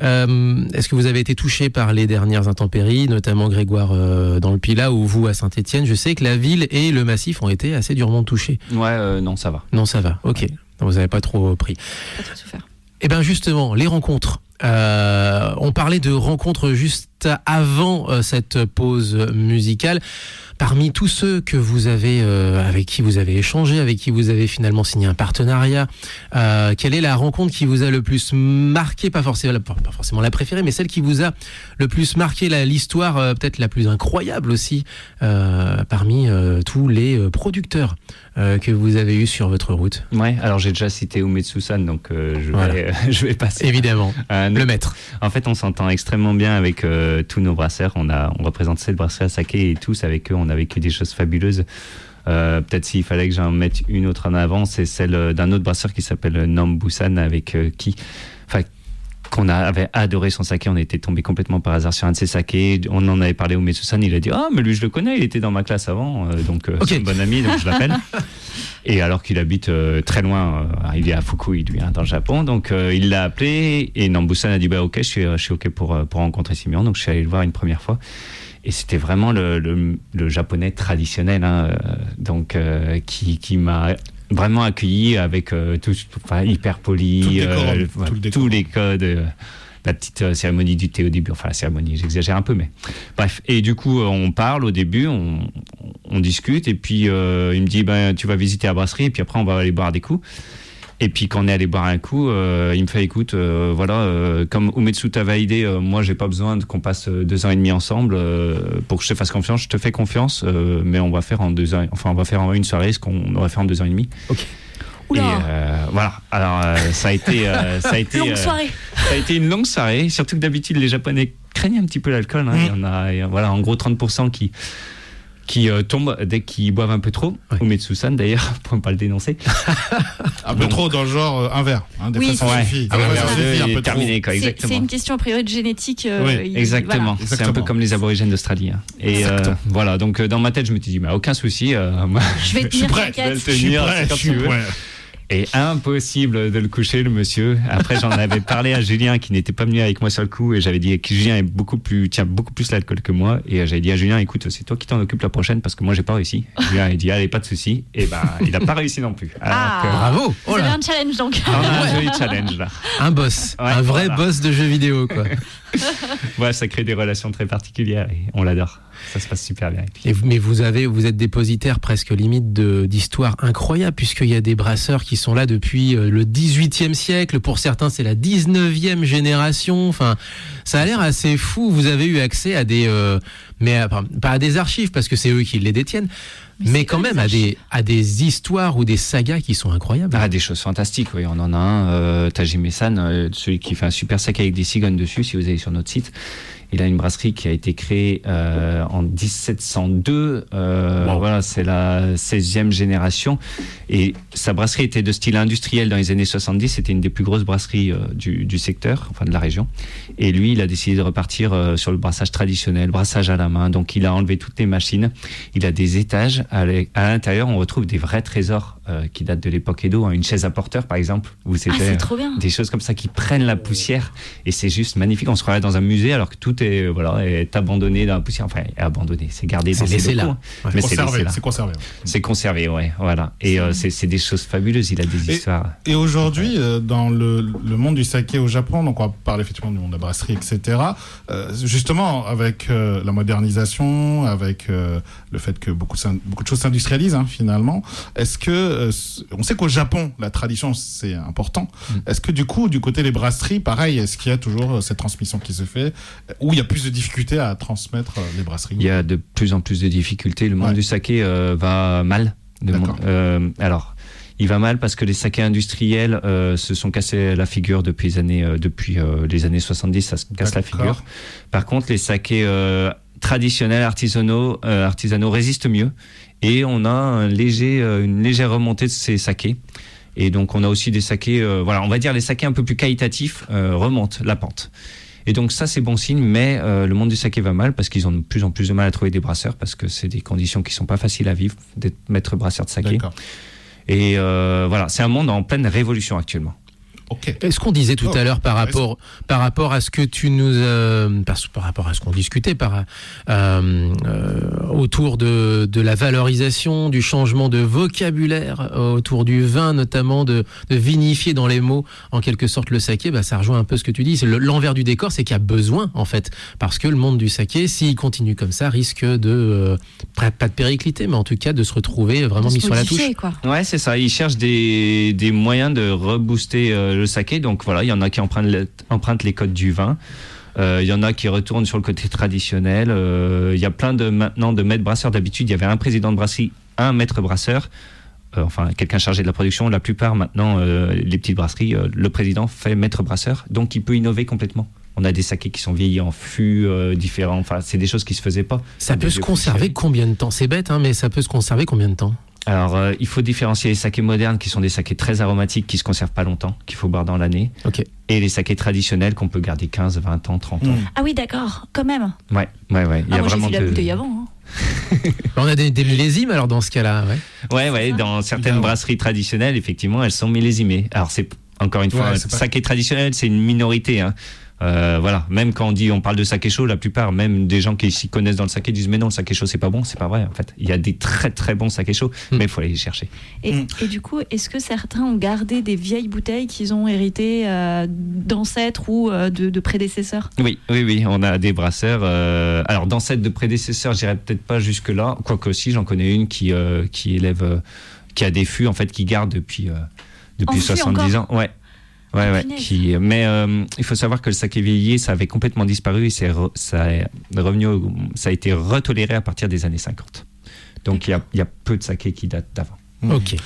Est-ce que vous avez été touché par les dernières intempéries, notamment Grégoire dans le Pilat ou vous à Saint-Étienne? Je sais que la ville et le massif ont été assez durement touchés. Ouais, non, ça va. Non, ça va. Ok. Vous n'avez pas trop pris. Pas trop souffert. Eh bien justement, les rencontres. On parlait de rencontres juste avant cette pause musicale. Parmi tous ceux que vous avez, avec qui vous avez échangé, avec qui vous avez finalement signé un partenariat, quelle est la rencontre qui vous a le plus marqué, pas forcément la préférée, mais celle qui vous a le plus marqué, l'histoire peut-être la plus incroyable aussi, parmi tous les producteurs que vous avez eu sur votre route? Ouais, alors j'ai déjà cité Umetsu-san, donc je vais passer. Évidemment, le maître. En fait, on s'entend extrêmement bien avec tous nos brasseurs. On représente 7 brasseries à saké, et tous avec eux, on a vécu des choses fabuleuses. Peut-être s'il fallait que j'en mette une autre en avant, c'est celle d'un autre brasseur qui s'appelle Nambusan, avec qu'on avait adoré son saké. On était tombé complètement par hasard sur un de ses sakés. On en avait parlé au Umetsu-san, il a dit mais lui je le connais, il était dans ma classe avant, donc c'est un bon ami, donc je l'appelle. Et alors qu'il habite très loin, il est à Fukui, lui, dans le Japon, donc il l'a appelé, et Nambusan a dit ok, je suis ok pour rencontrer Siméon, donc je suis allé le voir une première fois. Et c'était vraiment le japonais traditionnel, qui m'a vraiment accueilli avec hyper poli, tous les codes, la petite cérémonie du thé au début, la cérémonie, j'exagère un peu, mais bref. Et du coup, on parle au début, on discute, et puis il me dit tu vas visiter la brasserie, et puis après on va aller boire des coups. Et puis quand on est allé boire un coup, il me fait écoute, comme Umetsu t'a validé, moi j'ai pas besoin qu'on passe 2 ans et demi ensemble pour que je te fasse confiance. Je te fais confiance, mais on va faire en 2 ans, on va faire en une soirée ce qu'on aurait fait en 2 ans et demi. Ok. Et voilà. Alors ça a été longue soirée. Ça a été une longue soirée. Surtout que d'habitude les Japonais craignent un petit peu l'alcool. Il y en a, en gros 30% qui tombent dès qu'ils boivent un peu trop. Ouais. Umetsu-san d'ailleurs, pour ne pas le dénoncer. Un peu trop dans le genre un verre. Des oui, fois ça suffit. Un verre terminé, quoi, exactement. C'est une question a priori de génétique. Oui, exactement. Voilà. C'est un peu comme les aborigènes d'Australie. Hein. Et voilà, donc dans ma tête, je me suis dit, aucun souci. Moi, je vais tenir, je suis prêt. Et impossible de le coucher, le monsieur. Après, j'en avais parlé à Julien qui n'était pas venu avec moi sur le coup, et j'avais dit que Julien tient beaucoup plus l'alcool que moi, et j'avais dit à Julien, écoute, c'est toi qui t'en occupes la prochaine parce que moi j'ai pas réussi. Julien a dit allez, pas de souci, et il a pas réussi non plus. Bravo. Vous avez un challenge donc. On a un joli challenge là. Un boss, un vrai boss de jeux vidéo quoi. Ouais, ça crée des relations très particulières et on l'adore. Ça se passe super bien. Mais vous êtes dépositaire presque limite d'histoires incroyables, puisqu'il y a des brasseurs qui sont là depuis le 18e siècle. Pour certains, c'est la 19e génération. Enfin, ça a l'air assez fou. Vous avez eu accès à des... pas à des archives, parce que c'est eux qui les détiennent. Mais quand même à des histoires ou des sagas qui sont incroyables. Des choses fantastiques, oui. On en a un, Tajime-san, celui qui fait un super sac avec des cigognes dessus, si vous allez sur notre site. Il a une brasserie qui a été créée en 1702. Voilà, c'est la 16e génération. Et sa brasserie était de style industriel dans les années 70. C'était une des plus grosses brasseries du secteur, enfin de la région. Et lui, il a décidé de repartir sur le brassage traditionnel, brassage à la main. Donc, il a enlevé toutes les machines. Il a des étages. À l'intérieur, on retrouve des vrais trésors qui datent de l'époque Edo. Une chaise à porteur, par exemple, où c'était trop bien. Des choses comme ça qui prennent la poussière. Et c'est juste magnifique. On se croirait dans un musée alors que tout est abandonné dans la poussière. Enfin, abandonné, c'est gardé dans ces locaux. Ouais. Mais c'est conservé. C'est conservé, ouais, voilà. Et c'est des choses fabuleuses. Il a des histoires. Et aujourd'hui, dans le monde du saké au Japon, donc on va parler effectivement du monde de la brasserie, etc. Justement, avec la modernisation, avec le fait que beaucoup de choses s'industrialisent, finalement. Est-ce que on sait qu'au Japon, la tradition c'est important. Est-ce que du coup, du côté des brasseries, pareil, est-ce qu'il y a toujours cette transmission qui se fait, où il y a plus de difficultés à transmettre les brasseries? Il y a de plus en plus de difficultés. Le monde du saké va mal. Alors, il va mal parce que les sakés industriels se sont cassés la figure depuis les années 70, ça se casse la figure. Par contre, les sakés traditionnels, artisanaux résistent mieux. Et on a une légère remontée de ces sakés. Et donc, on a aussi des sakés, on va dire les sakés un peu plus qualitatifs remontent la pente. Et donc ça, c'est bon signe, mais le monde du saké va mal parce qu'ils ont de plus en plus de mal à trouver des brasseurs parce que c'est des conditions qui sont pas faciles à vivre, d'être maître brasseur de saké. D'accord. Et c'est un monde en pleine révolution actuellement. Okay. Est-ce qu'on disait tout à l'heure par rapport à ce que tu nous par rapport à ce qu'on discutait autour de la valorisation, du changement de vocabulaire autour du vin, notamment de vinifier dans les mots en quelque sorte le saké, ça rejoint un peu ce que tu dis. C'est l'envers du décor, c'est qu'il y a besoin en fait, parce que le monde du saké, s'il continue comme ça, risque de pas de péricliter, mais en tout cas de se retrouver vraiment mis sur la touche. Quoi. Ouais, c'est ça. Ils cherchent des moyens de rebooster le saké. Donc voilà, il y en a qui empruntent les codes du vin. Il y en a qui retournent sur le côté traditionnel. Il y a plein maintenant de maîtres brasseurs. D'habitude, il y avait un président de brasserie, un maître brasseur. Quelqu'un chargé de la production. La plupart maintenant, les petites brasseries, le président fait maître brasseur. Donc il peut innover complètement. On a des sakés qui sont vieillis en fûts différents. Enfin, c'est des choses qui se faisaient pas. Ça peut se conserver combien de temps? C'est bête, mais ça peut se conserver combien de temps? Alors, il faut différencier les sakés modernes qui sont des sakés très aromatiques qui se conservent pas longtemps, qu'il faut boire dans l'année. Okay. Et les sakés traditionnels qu'on peut garder 15, 20 ans, 30 ans. Ah oui, d'accord, quand même. Ouais. Il y a vraiment j'ai vu la bouteille avant. On a des millésimes alors dans ce cas-là, Ouais, dans certaines brasseries traditionnelles, effectivement, elles sont millésimées. Alors, c'est encore une fois, saké traditionnel, c'est une minorité, même quand on parle de saké chaud, la plupart, même des gens qui s'y connaissent dans le saké disent mais non, le saké chaud c'est pas bon, c'est pas vrai en fait. Il y a des très très bons sakés chauds, mais il faut aller les chercher. Et du coup, est-ce que certains ont gardé des vieilles bouteilles qu'ils ont héritées d'ancêtres ou de prédécesseurs? Oui, on a des brasseurs. Alors d'ancêtres, de prédécesseurs, j'irais peut-être pas jusque là, quoique aussi j'en connais une qui élève, qui a des fûts en fait qui garde depuis 70 ans. Ouais. Mais il faut savoir que le saké vieilli, ça avait complètement disparu et ça a été retoléré à partir des années 50. Donc il y a peu de saké qui datent d'avant. Ok.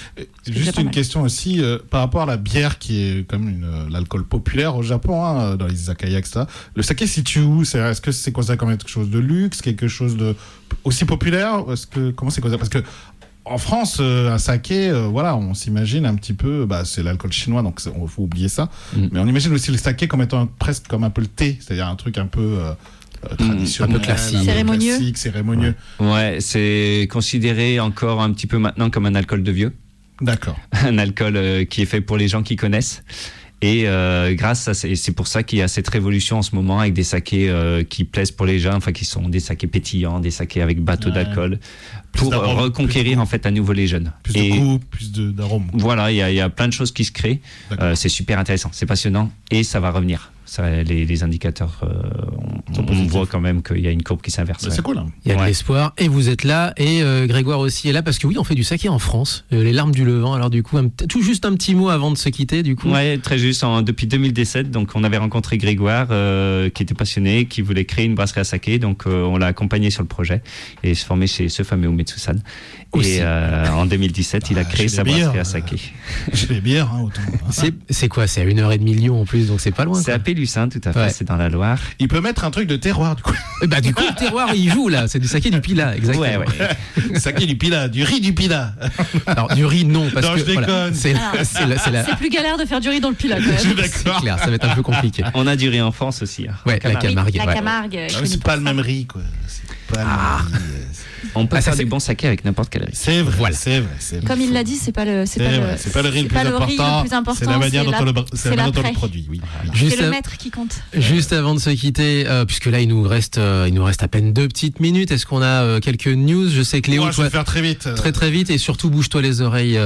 Juste une question aussi par rapport à la bière qui est comme l'alcool populaire au Japon, hein, dans les izakaya, etc. Le saké se situe où? Est-ce que c'est considéré comme quelque chose de luxe, quelque chose de aussi populaire? Comment c'est considéré? Parce que en France, un saké, voilà, on s'imagine un petit peu, c'est l'alcool chinois, donc il faut oublier ça. Mais on imagine aussi le saké comme étant presque comme un peu le thé, c'est-à-dire un truc un peu traditionnel, un peu classique, cérémonieux. Ouais, c'est considéré encore un petit peu maintenant comme un alcool de vieux. D'accord. Un alcool qui est fait pour les gens qui connaissent. Et grâce à c'est pour ça qu'il y a cette révolution en ce moment avec des sakés qui plaisent pour les gens, enfin qui sont des sakés pétillants, des sakés avec bateau d'alcool, pour reconquérir en fait à nouveau les jeunes. Plus de goût, plus d'arôme. Voilà, il y a plein de choses qui se créent. C'est super intéressant, c'est passionnant et ça va revenir. Ça, les indicateurs, on voit quand même qu'il y a une courbe qui s'inverse. C'est cool. Hein. Il y a de l'espoir et vous êtes là et Grégoire aussi est là parce que oui, on fait du saké en France, les larmes du Levant. Alors du coup, tout juste un petit mot avant de se quitter du coup. Ouais, très juste. Depuis 2017, donc on avait rencontré Grégoire qui était passionné, qui voulait créer une brasserie à saké, donc on l'a accompagné sur le projet et se former chez ce fameux Umetsu-san. Aussi. Et en 2017, il a créé sa brasserie à saké. J'ai les bières, hein, autant. C'est quoi? C'est à 1h30 de Lyon en plus, donc c'est pas loin. C'est à Pélussin, tout à fait. Ouais. C'est dans la Loire. Il peut mettre un truc de terroir, du coup. Du coup, le terroir, il joue là. C'est du saké du Pila, exactement. Ouais. Saké du Pila, du riz du Pila. Alors du riz non, parce non, que je déconne. C'est plus galère de faire du riz dans le Pila quand même. Je suis C'est d'accord. clair, ça va être un peu compliqué. On a du riz en France aussi. Hein. Ouais, la Camargue. La ouais. Camargue. Ah, mais c'est pas le même riz, quoi. C'est pas le même riz. On peut Ah, ça, faire c'est- du bon saké avec n'importe quel riz. C'est vrai, Voilà. c'est vrai. Comme il l'a dit, c'est pas le riz C'est pas le riz le plus important. C'est la manière dont on le produit. Oui. Juste C'est le à- maître qui compte. Juste avant de se quitter, puisque là il nous reste à peine 2 petites minutes. Est-ce qu'on a quelques news? Je sais que Léo, Moi, je toi, vais faire très vite. très vite, et surtout bouge-toi les oreilles,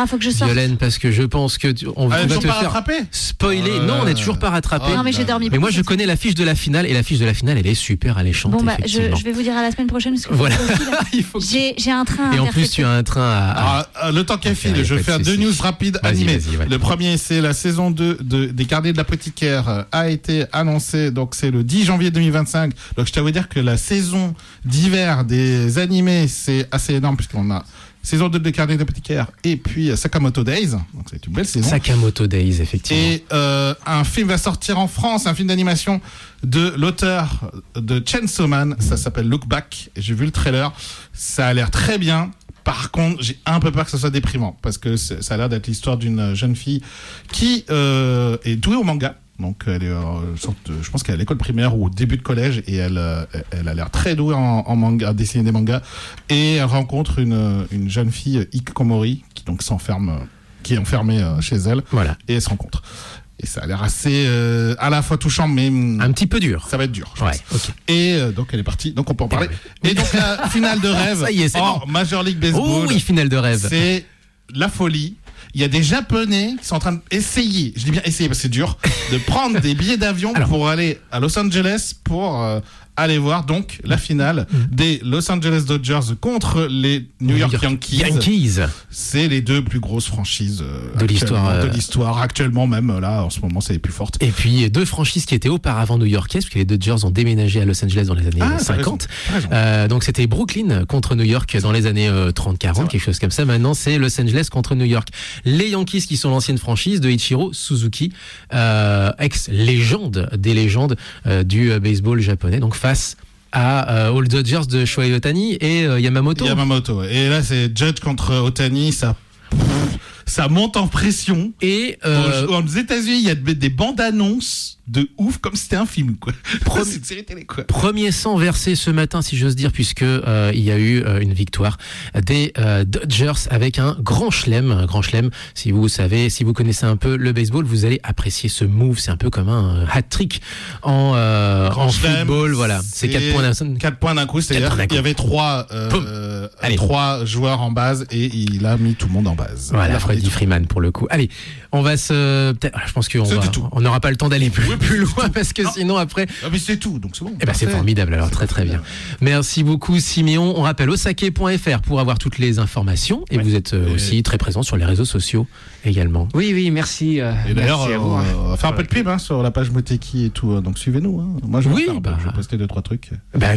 Faut que je sorte. Violaine, parce que je pense que on va toujours te pas faire rattrapé spoiler. Non, on n'est toujours pas rattrapé. Non, mais j'ai dormi. Mais moi je connais l'affiche de la finale, et l'affiche de la finale elle est super alléchante. Bon, effectivement. je vais vous dire à la semaine prochaine parce que Voilà. aussi, là, Il faut que- j'ai un train à Et en plus intercepter. tu as un train à... Le temps qu'elle file, y a je pas vais de faire 2 souci. news rapides Vas-y, animées. vas-y, ouais. Le premier, c'est la saison 2 des Carnets de l'apothicaire a été annoncée, donc c'est le 10 janvier 2025. Donc je t'avoue dire que la saison d'hiver des animés, c'est assez énorme puisqu'on a saison 2 des Carnets de l'apothicaire et puis Sakamoto Days. Donc c'est une belle saison. Sakamoto Days, effectivement. Et un film va sortir en France, un film d'animation de l'auteur de Chainsaw Man. Ça s'appelle Look Back. J'ai vu le trailer. Ça a l'air très bien. Par contre, j'ai un peu peur que ça soit déprimant parce que ça a l'air d'être l'histoire d'une jeune fille qui est douée au manga. Donc, elle est je pense qu'elle est à l'école primaire ou au début de collège et elle a l'air très douée en manga, à dessiner des mangas. Et elle rencontre une jeune fille, Hikikomori, qui donc qui est enfermée chez elle. Voilà. Et elles se rencontrent. Et ça a l'air assez à la fois touchant, mais Un petit peu dur. ça va être dur. Je Ouais, pense. ok. Et donc elle est partie, donc on peut en parler. Et donc la finale de rêve Ça y est, c'est en bon. Major League Baseball, Oh oui, finale de rêve. c'est la folie. Il y a des Japonais qui sont en train d'essayer, je dis bien essayer parce que c'est dur, de prendre des billets d'avion Alors. pour aller à Los Angeles pour aller voir donc la finale des Los Angeles Dodgers contre les New York Yankees. C'est les deux plus grosses franchises De l'histoire, de l'histoire actuellement même là en ce moment c'est les plus fortes. Et puis 2 franchises qui étaient auparavant new-yorkaises, puisque les Dodgers ont déménagé à Los Angeles dans les années 50. T'as raison. Donc c'était Brooklyn contre New York dans les années 30-40, quelque chose comme ça. Maintenant c'est Los Angeles contre New York. Les Yankees qui sont l'ancienne franchise de Ichiro Suzuki, ex-légende des légendes du baseball japonais. Donc face aux Dodgers de Shohei Ohtani et Yamamoto. Et là c'est Judge contre Ohtani, ça monte en pression. Et aux États-Unis, il y a des bandes annonces de ouf, comme si c'était un film, quoi. C'est une série télé, quoi. Premier sang versé ce matin, si j'ose dire, puisque il y a eu une victoire des Dodgers avec un grand chelem. Un grand chelem, si vous savez, si vous connaissez un peu le baseball, vous allez apprécier ce move. C'est un peu comme un hat-trick en football. Voilà, c'est 4 points d'un 4 points d'un coup, c'est-à-dire qu'il y avait 3 joueurs en base et il a mis tout le monde en base. Voilà, Il a Eddie Freeman pour le coup. Allez, on va je pense qu'on n'aura pas le temps d'aller plus loin parce que sinon après. Ah mais c'est tout, donc c'est bon. C'est formidable, alors très bien. Merci beaucoup Siméon. On rappelle osake.fr pour avoir toutes les informations et vous êtes aussi très présent sur les réseaux sociaux également. Oui, merci. Et d'ailleurs, on va faire un peu de pub sur la page Moteki et tout, donc suivez-nous. Moi je vais je vais poster 2-3 trucs.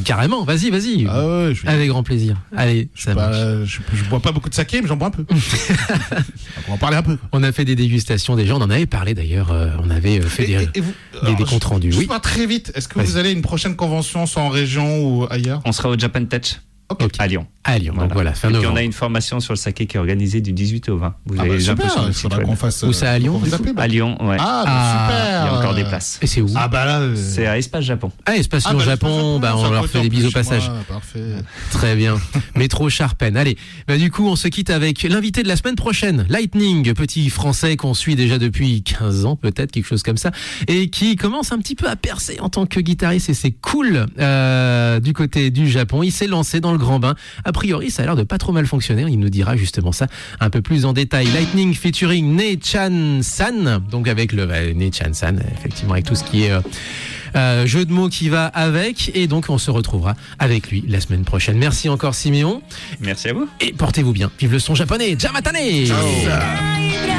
Carrément, vas-y. Ah ouais, avec grand plaisir. Allez, je bois pas beaucoup de saké, mais j'en bois un peu. On va en parler un peu. On a fait des dégustations déjà, on en avait parlé d'ailleurs, on avait fait des comptes rendus. Juste très vite, est-ce que vous allez à une prochaine convention, soit en région ou ailleurs? On sera au Japan Tech. Okay. À Lyon. Donc voilà, fin novembre. Et puis on a une formation sur le saké qui est organisée du 18 au 20. Vous avez déjà il faudra qu'on fasse. Où ça, à Lyon? À Lyon, ouais. Super. Il y a encore des places. Et c'est où? C'est à Espace Japon. Espace Lyon Japon, on leur fait des bisous au passage. Parfait. Très bien. Métro Charpennes. Allez, du coup, on se quitte avec l'invité de la semaine prochaine, Lightning, petit français qu'on suit déjà depuis 15 ans, peut-être, quelque chose comme ça, et qui commence un petit peu à percer en tant que guitariste, et c'est cool du côté du Japon. Il s'est lancé dans le grand bain. A priori, ça a l'air de pas trop mal fonctionner. Il nous dira justement ça un peu plus en détail. Lightning featuring Ne-chan-san. Donc avec le Ne-chan-san, effectivement, avec tout ce qui est jeu de mots qui va avec. Et donc, on se retrouvera avec lui la semaine prochaine. Merci encore, Siméon. Merci à vous. Et portez-vous bien. Vive le son japonais. Jamatane. Ciao.